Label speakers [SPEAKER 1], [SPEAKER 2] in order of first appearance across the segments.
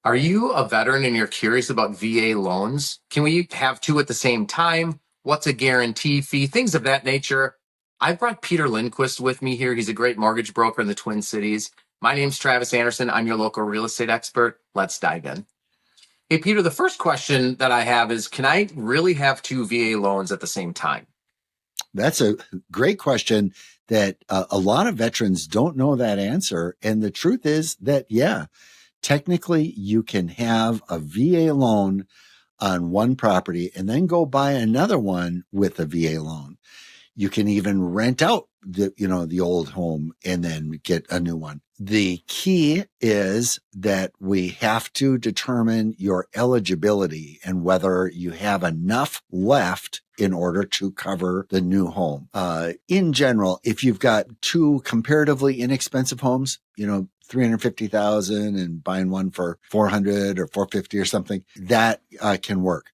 [SPEAKER 1] Are you a veteran and you're curious about VA loans? Can we have two at the same time? What's a guarantee fee? Things of that nature. I brought Peter Lindquist with me here. He's a great mortgage broker in the Twin Cities. My name's Travis Anderson. I'm your local real estate expert. Let's dive in. Hey, Peter, the first question that I have is, can I really have two VA loans at the same time?
[SPEAKER 2] That's a great question that a lot of veterans don't know that answer. And the truth is that, yeah, technically you can have a VA loan on one property and then go buy another one with a VA loan. You can even rent out the old home and then get a new one. The key is that we have to determine your eligibility and whether you have enough left in order to cover the new home. In general, if you've got two comparatively inexpensive homes, $350,000 and buying one for $400 or $450 or something, that can work.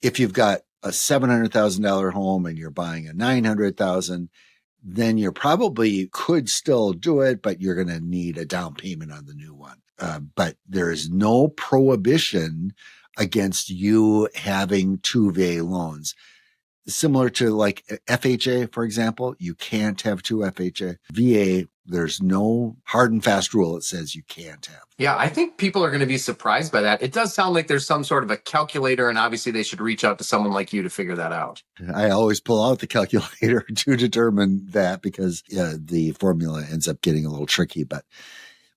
[SPEAKER 2] If you've got a $700,000 home and you're buying a $900,000, then you probably could still do it, but you're going to need a down payment on the new one. But there is no prohibition against you having two VA loans. Similar to like FHA, for example, you can't have two FHA. VA, there's no hard and fast rule that says you can't have.
[SPEAKER 1] Yeah, I think people are going to be surprised by that. It does sound like there's some sort of a calculator, and obviously they should reach out to someone like you to figure that out.
[SPEAKER 2] I always pull out the calculator to determine that because the formula ends up getting a little tricky. But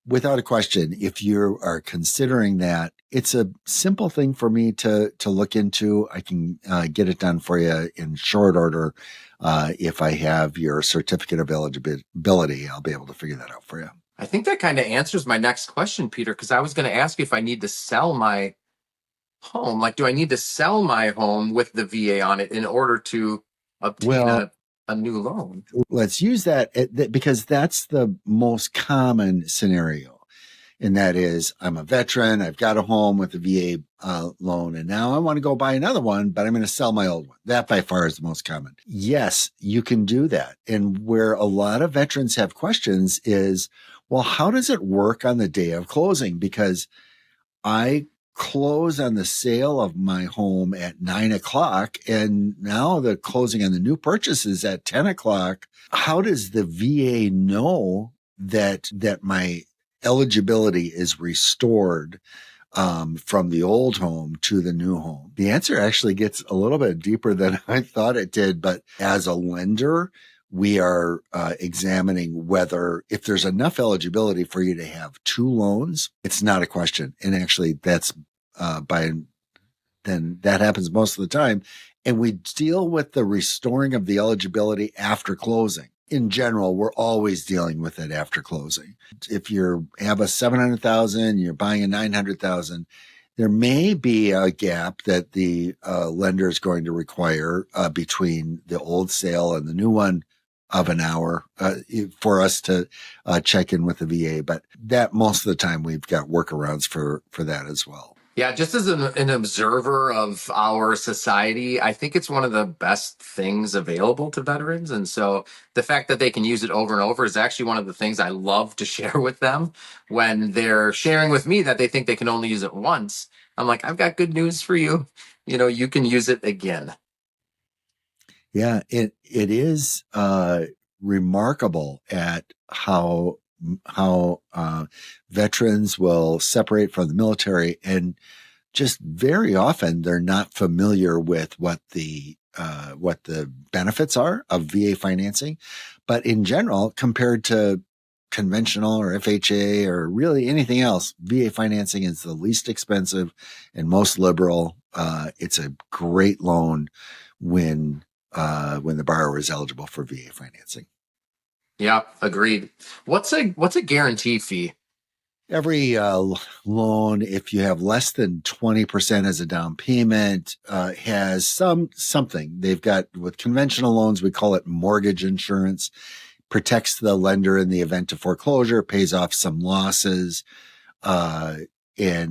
[SPEAKER 2] without a question, if you are considering that, it's a simple thing for me to look into. I can get it done for you in short order. If I have your certificate of eligibility, I'll be able to figure that out for you.
[SPEAKER 1] I think that kind of answers my next question, Peter, because I was going to ask you if I need to sell my home. Like, do I need to sell my home with the VA on it in order to obtain a new loan?
[SPEAKER 2] Let's use that because that's the most common scenario. And that is, I'm a veteran, I've got a home with a VA loan, and now I want to go buy another one, but I'm going to sell my old one. That by far is the most common. Yes, you can do that. And where a lot of veterans have questions is, well, how does it work on the day of closing? Because I close on the sale of my home at 9:00 and now the closing on the new purchase is at 10:00. How does the VA know that my eligibility is restored from the old home to the new home? The answer actually gets a little bit deeper than I thought it did. But as a lender, we are examining whether if there's enough eligibility for you to have two loans, it's not a question. And actually that's then that happens most of the time. And we deal with the restoring of the eligibility after closing. In general, we're always dealing with it after closing. If you have a $700,000, you're buying a $900,000, there may be a gap that the lender is going to require between the old sale and the new one of an hour for us to check in with the VA. But that most of the time we've got workarounds for that as well.
[SPEAKER 1] Yeah, just as an observer of our society, I think it's one of the best things available to veterans. And so the fact that they can use it over and over is actually one of the things I love to share with them when they're sharing with me that they think they can only use it once. I'm like, I've got good news for you. You can use it again.
[SPEAKER 2] Yeah, it is remarkable at how veterans will separate from the military, and just very often they're not familiar with what the benefits are of VA financing. But in general, compared to conventional or FHA or really anything else, VA financing is the least expensive and most liberal. It's a great loan when the borrower is eligible for VA financing.
[SPEAKER 1] Yeah, agreed. What's a guarantee fee?
[SPEAKER 2] Every loan, if you have less than 20% as a down payment, has something. They've got, with conventional loans, we call it mortgage insurance, protects the lender in the event of foreclosure, pays off some losses, and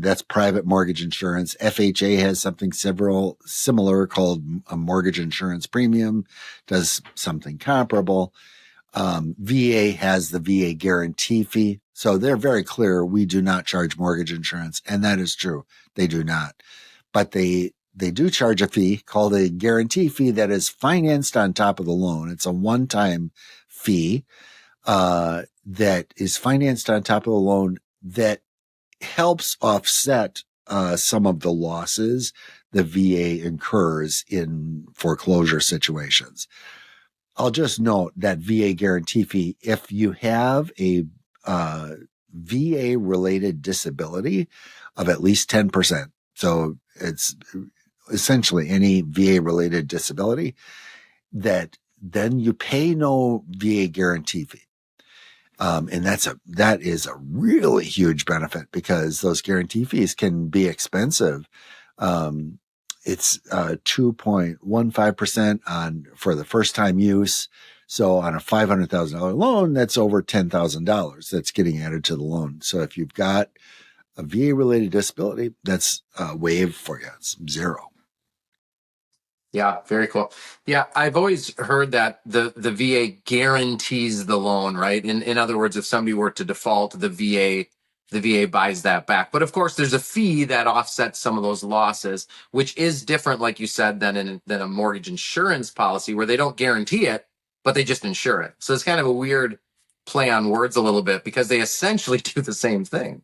[SPEAKER 2] that's private mortgage insurance. FHA has something similar called a mortgage insurance premium, does something comparable. VA has the VA guarantee fee. So they're very clear. We do not charge mortgage insurance. And that is true. They do not. But they do charge a fee called a guarantee fee that is financed on top of the loan. It's a one-time fee that is financed on top of the loan that helps offset some of the losses the VA incurs in foreclosure situations. I'll just note that VA guarantee fee, if you have a VA related disability of at least 10%, so it's essentially any VA related disability, that then you pay no VA guarantee fee. And that is a really huge benefit because those guarantee fees can be expensive. It's 2.15% for the first time use. So on a $500,000 loan, that's over $10,000 that's getting added to the loan. So if you've got a VA related disability, that's waived for you. It's zero.
[SPEAKER 1] Yeah, very cool. Yeah, I've always heard that the VA guarantees the loan, right? In other words, if somebody were to default, the VA buys that back. But of course, there's a fee that offsets some of those losses, which is different, like you said, than a mortgage insurance policy where they don't guarantee it, but they just insure it. So it's kind of a weird play on words a little bit because they essentially do the same thing.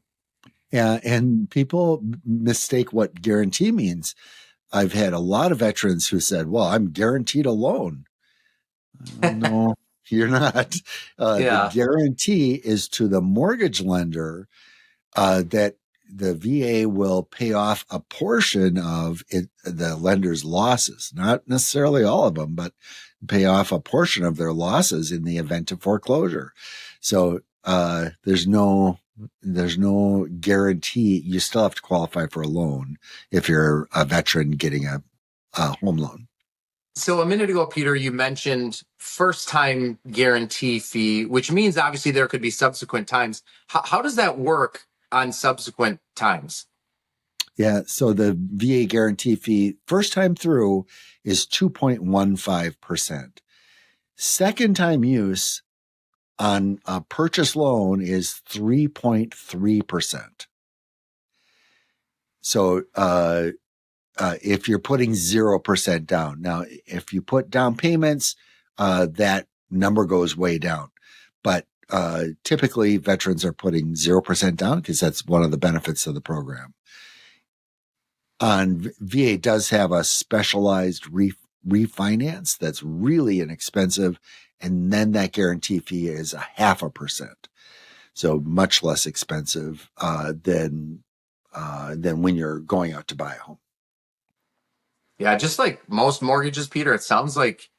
[SPEAKER 2] Yeah, and people mistake what guarantee means. I've had a lot of veterans who said, well, I'm guaranteed a loan. No, you're not. The
[SPEAKER 1] Yeah.
[SPEAKER 2] guarantee is to the mortgage lender that the VA will pay off a portion of the lender's losses, not necessarily all of them, but pay off a portion of their losses in the event of foreclosure. So there's no guarantee. You still have to qualify for a loan if you're a veteran getting a home loan.
[SPEAKER 1] So a minute ago, Peter, you mentioned first time guarantee fee, which means obviously there could be subsequent times. How does that work on subsequent times?
[SPEAKER 2] Yeah. So the VA guarantee fee first time through is 2.15%. Second time use on a purchase loan is 3.3%. So, if you're putting 0% down, now, if you put down payments, that number goes way down. But, typically veterans are putting 0% down because that's one of the benefits of the program. VA does have a specialized refinance that's really inexpensive. And then that guarantee fee is 0.5%. So much less expensive, than when you're going out to buy a home.
[SPEAKER 1] Yeah, just like most mortgages, Peter, it sounds like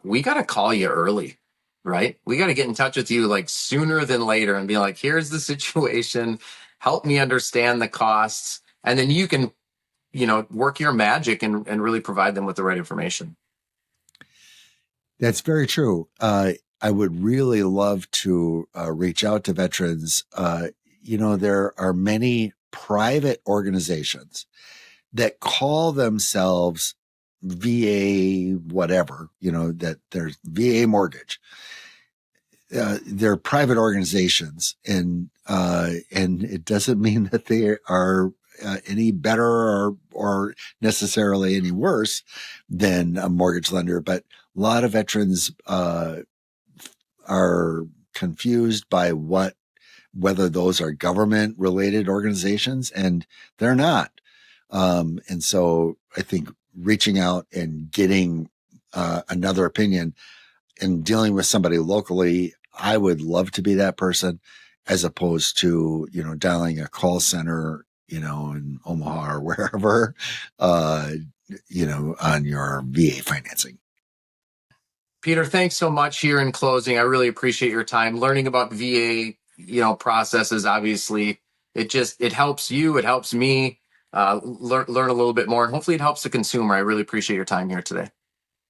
[SPEAKER 1] we got to call you early, right? We got to get in touch with you like sooner than later and be like, here's the situation. Help me understand the costs. And then you can, work your magic and really provide them with the right information.
[SPEAKER 2] That's very true. I would really love to reach out to veterans. There are many private organizations that call themselves VA whatever, that there's VA mortgage. They're private organizations, and it doesn't mean that they are any better or necessarily any worse than a mortgage lender. But a lot of veterans are confused by whether those are government related organizations, and they're not. And so I think reaching out and getting another opinion and dealing with somebody locally, I would love to be that person as opposed to, dialing a call center, in Omaha or wherever, on your VA financing.
[SPEAKER 1] Peter, thanks so much here in closing. I really appreciate your time learning about VA, processes. Obviously, it helps you, it helps me learn a little bit more, and hopefully it helps the consumer. I really appreciate your time here today.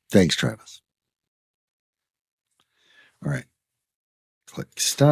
[SPEAKER 2] Thanks, Travis. All right. Click stop.